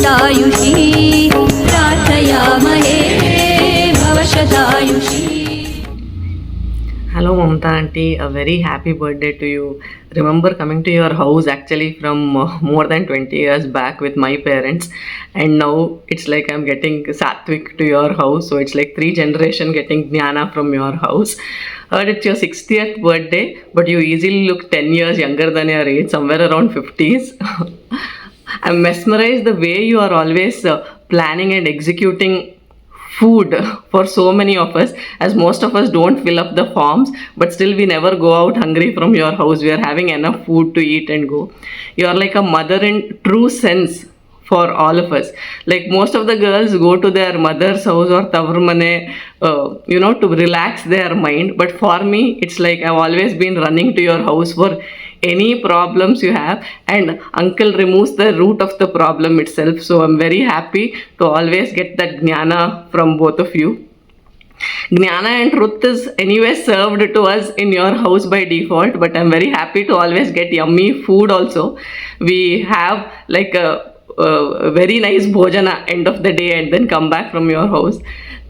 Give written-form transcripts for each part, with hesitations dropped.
शतायुषी प्रार्थयामहे भवशतायुषी. Hello Mamta aunty, a very happy birthday to you. Remember coming to your house actually from more than 20 years back with my parents, and now it's like I'm getting Satvik to your house, so it's like 3 generation getting Jnana from your house. Heard it's your 60th birthday, but you easily look 10 years younger than your age, somewhere around 50s. I'm mesmerized the way you are always planning and executing food for so many of us, as most of us don't fill up the forms, but still we never go out hungry from your house. We are having enough food to eat and go. You are like a mother in true sense for all of us. Like most of the girls go to their mother's house or tavrmane, to relax their mind. But for me, it's like I've always been running to your house for any problems you have, and uncle removes the root of the problem itself. So I'm very happy to always get that jnana from both of you. Jnana and truth is anyway served to us in your house by default, but I'm very happy to always get yummy food also. We have like a very nice bhojana end of the day and then come back from your house.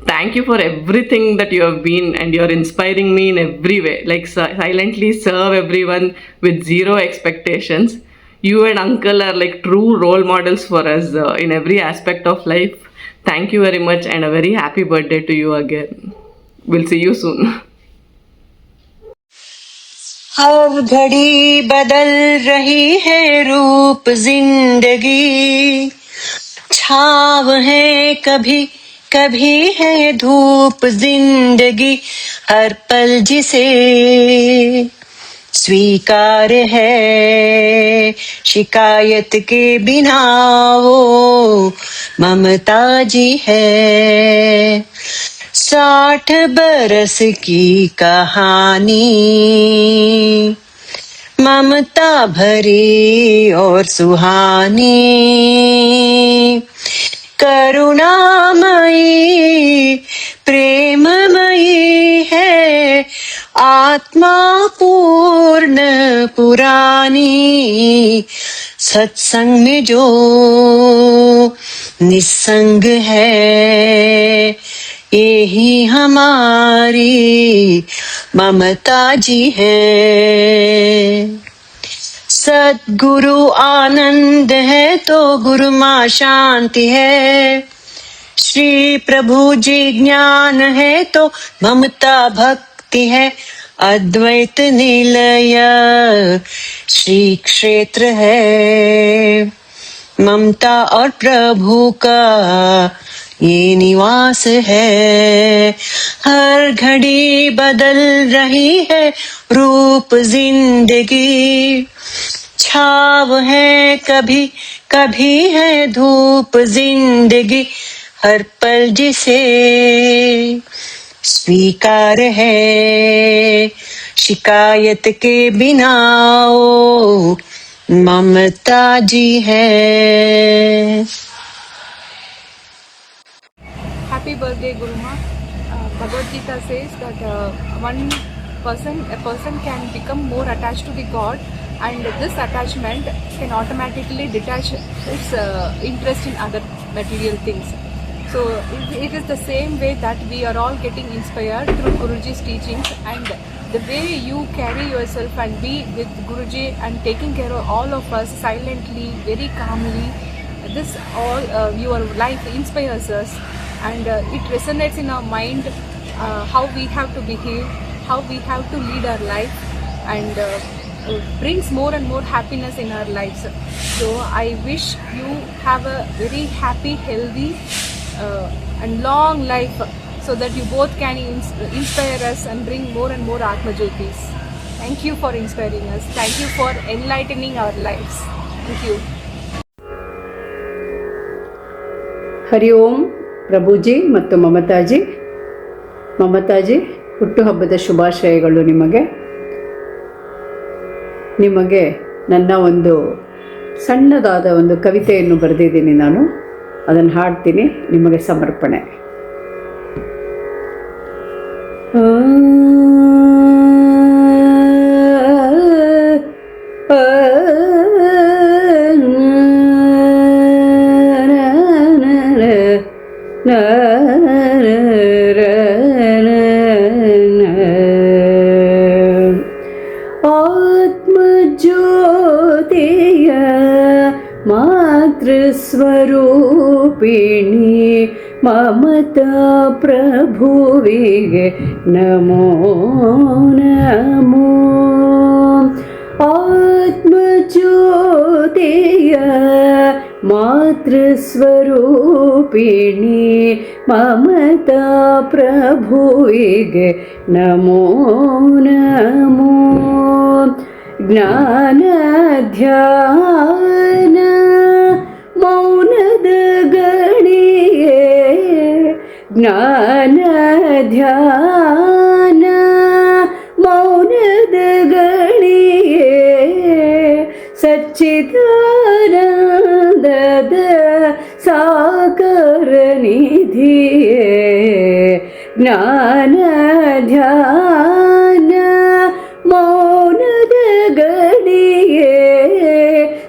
Thank you for everything that you have been, and you're inspiring me in every way. Like silently serve everyone with zero expectations. You and uncle are like true role models for us in every aspect of life. Thank you very much, and a very happy birthday to you again. We'll see you soon. हर घड़ी बदल रही है रूप जिंदगी, छाव है कभी कभी है धूप जिंदगी, हर पल जिसे स्वीकार है शिकायत के बिना वो ममता जी है। 60 बरस की कहानी ममता भरी और सुहानी, करुणामयी प्रेममयी है आत्मा पूर्ण पुरानी। सत्संग में जो निस्संग है यही हमारी ममता जी है। सद्गुरु आनंद है तो गुरु माँ शांति है, श्री प्रभु जी ज्ञान है तो ममता भक्ति है, अद्वैत निलय श्री क्षेत्र है, ममता और प्रभु का ये निवास है। हर घड़ी बदल रही है रूप जिंदगी, छाव है कभी कभी है धूप जिंदगी, हर पल जिसे स्वीकार है शिकायत के बिना ओ ममता जी है। Happy birthday, Guruma. Bhagavad Gita says that a person can become more attached to the God, and this attachment can automatically detach its interest in other material things. So it is the same way that we are all getting inspired through Guruji's teachings, and the way you carry yourself and be with Guruji and taking care of all of us silently, very calmly, this all your life inspires us, and it resonates in our mind how we have to behave, how we have to lead our life, and brings more and more happiness in our lives. So I wish you have a very happy, healthy and long life, so that you both can inspire us and bring more and more Atma Jyotis. Thank you for inspiring us. Thank you for enlightening our lives. Thank you. ಹರಿ ಓಂ ಪ್ರಭುಜಿ ಮತ್ತು ಮಮತಾಜಿ. ಮಮತಾಜಿ, ಹುಟ್ಟುಹಬ್ಬದ ಶುಭಾಶಯಗಳು ನಿಮಗೆ. ನಿಮಗೆ ನನ್ನ ಒಂದು ಸಣ್ಣದಾದ ಒಂದು ಕವಿತೆಯನ್ನು ಬರೆದಿದ್ದೀನಿ ನಾನು, ಅದನ್ನು ಹಾಡ್ತೀನಿ, ನಿಮಗೆ ಸಮರ್ಪಣೆ. ಮಮತಾ ಪ್ರಭುವಿಗೆ ನಮೋ ನಮೋ. ಆತ್ಮಜ್ಯೋತಿಯ ಮಾತೃಸ್ವರೂಪಿಣಿ ಮಮತಾ ಪ್ರಭುವಿಗೆ ನಮೋ ನಮೋ. ಜ್ಞಾನ ಧ್ಯಾನ ಮೌನದ ಗಣಿಯೇ, ಜ್ಞಾನ ಧ್ಯಾನ ಮೌನದ ಗಣಿಯೇ, ಸಚ್ಚಿದಾನಂದದ ಸಾಕಾರ ನಿಧಿಯೇ. ಜ್ಞಾನ ಧ್ಯಾನ ಮೌನದ ಗಣಿಯೇ,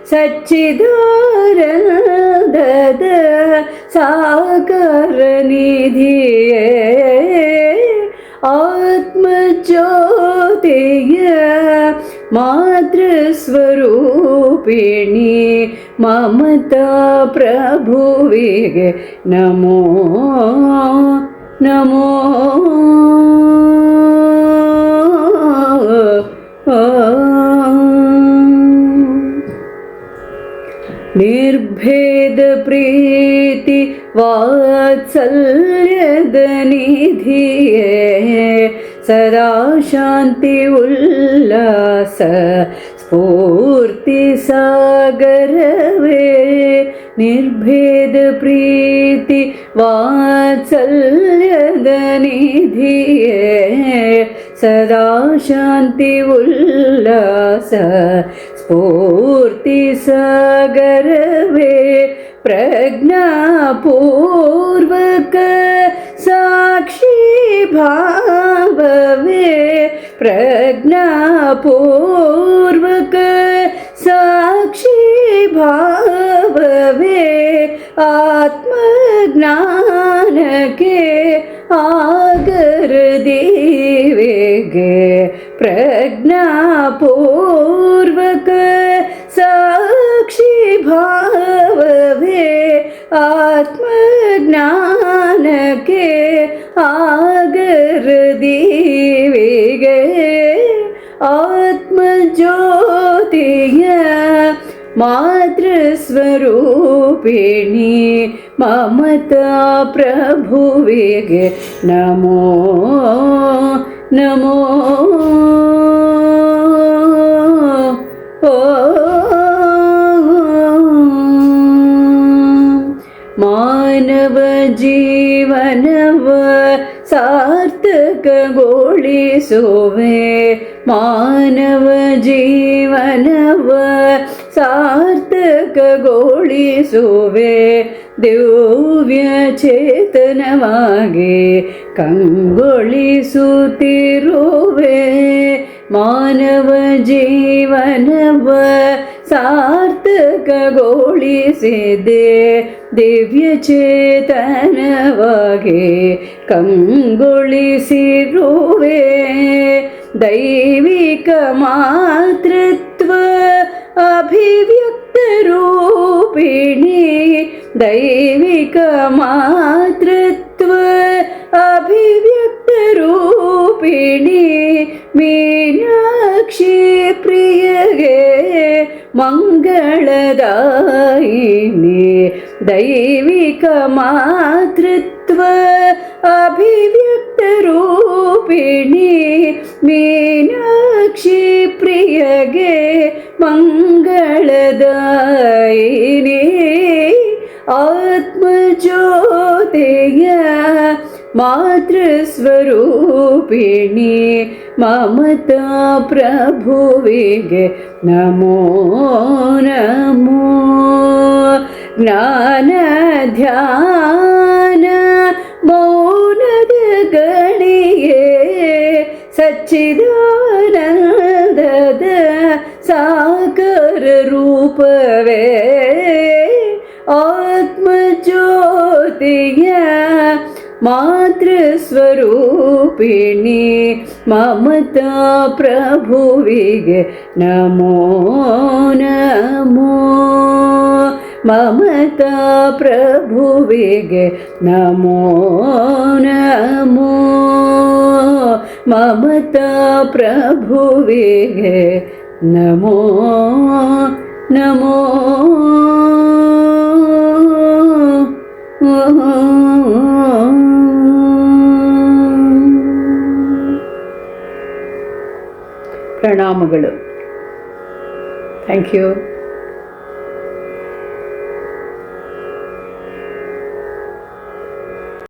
ಸಚ್ಚಿದಾನಂದದ ಸಾಕಾರ ನಿಧಿಯೇ. ಆತ್ಮಜ್ಯೋತಿಯ ಮಾತೃಸ್ವರೂಪಿಣಿ ಮಮತಾ ಪ್ರಭುವಿಗೆ ನಮೋ ನಮೋ. ನಿರ್ಭೇದ ಪ್ರೀತಿ ವಾತ್ಸಲ್ಯದ ನಿಧಿಯೇ, ಸದಾ ಶಾಂತಿ ಉಲ್ಲಾಸ ಸ್ಫೂರ್ತಿ ಸಾಗರವೇ. ನಿರ್ಭೇದ ಪ್ರೀತಿ ವಾತ್ಸಲ್ಯದ ನಿಧಿಯೇ, ಸದಾ ಶಾಂತಿ ಉಲ್ಲಾಸ ಸ್ಫೂರ್ತಿ ಸಾಗರವೇ. ಪ್ರಜ್ಞಾಪೂರ್ವಕ ಸಾಕ್ಷಿ ಭಾವವೇ, ಪ್ರಜ್ಞಾಪೂರ್ವಕ ಸಾಕ್ಷಿ ಭಾವವೇ. ಆತ್ಮಜ್ಞಾನಕ್ಕೆ ಆಗರ ದೇವಿಗೆ, ಪ್ರಜ್ಞಾಪೂರ್ವಕ ಸಾಕ್ಷಿ ಭಾವವೇ. ಆತ್ಮಜ್ಞಾನಕ್ಕೆ ಆಗರ ದೇವಿಗೆ. ಆತ್ಮಜ್ಯೋತಿಯ ಮಾತೃಸ್ವರೂಪಿಣಿ ಮಮತಾ ಪ್ರಭುವಿಗೆ ನಮೋ ನಮೋ. ಮಾನವ ಜೀವನವ ಸಾರ್ಥಕಗೊಳಿಸುವೆ, ಮಾನವ ಜೀವನವ ಸಾರ್ಥಕಗೊಳಿಸುವೆ. ದಿವ್ಯ ಚೇತನವಾಗಿ ಕಂಗೊಳಿಸುತ್ತಿರುವೆ, ಮಾನವ ಜೀವನವ ಸಾರ್ಥಕಗೊಳಿಸಿದೆ. ದಿವ್ಯ ಚೇತನವಾಗಿ ಕಂಗೊಳಿಸಿರುವೆ. ದೈವಿಕ ಮಾತೃತ್ವ ಅಭಿವ್ಯಕ್ತ ರೂಪಿಣಿ, ದೈವಿಕ ಮಾತೃತ್ವ ಅಭಿವ್ಯಕ್ತ ರೂಪಿಣಿ. ಮೀನಾಕ್ಷಿ ಪ್ರಿಯಗೆ ಮಂಗಳದಾಯಿನಿ, ದೈವಿಕ ಮಾತೃತ್ವ ಅಭಿವ್ಯಕ್ತ ರೂಪಿಣಿ. ಮೀನಾಕ್ಷಿ ಪ್ರಿಯಗೆ ಮಂಗಳದಾಯಿನಿ. ಆತ್ಮಜ್ಯೋತಿಯ ಮಾತೃಸ್ವರೂಪಿಣಿ ಮಮತಾ ಪ್ರಭುವಿಗೆ ನಮೋ ನಮೋ. ಜ್ಞಾನ ಧ್ಯಾನ ಮೌನದ ಗಣಿಯೇ, ಸಚ್ಚಿದಾನಂದದ ಸಾಕಾರ ರೂಪವೇ. ಆತ್ಮಜ್ಯೋತಿಯ ಮಾತೃಸ್ವರೂಪಿಣಿ ಮಮತಾ ಪ್ರಭುವಿಗೆ ನಮೋ ನಮೋ. ಮಮತಾ ಪ್ರಭುವಿಗೆ ನಮೋ ನಮೋ ಮಮತಾ ಪ್ರಭುವಿಗೆ ನಮೋ ನಮೋ ಪ್ರಣಾಮಗಳು. Thank you.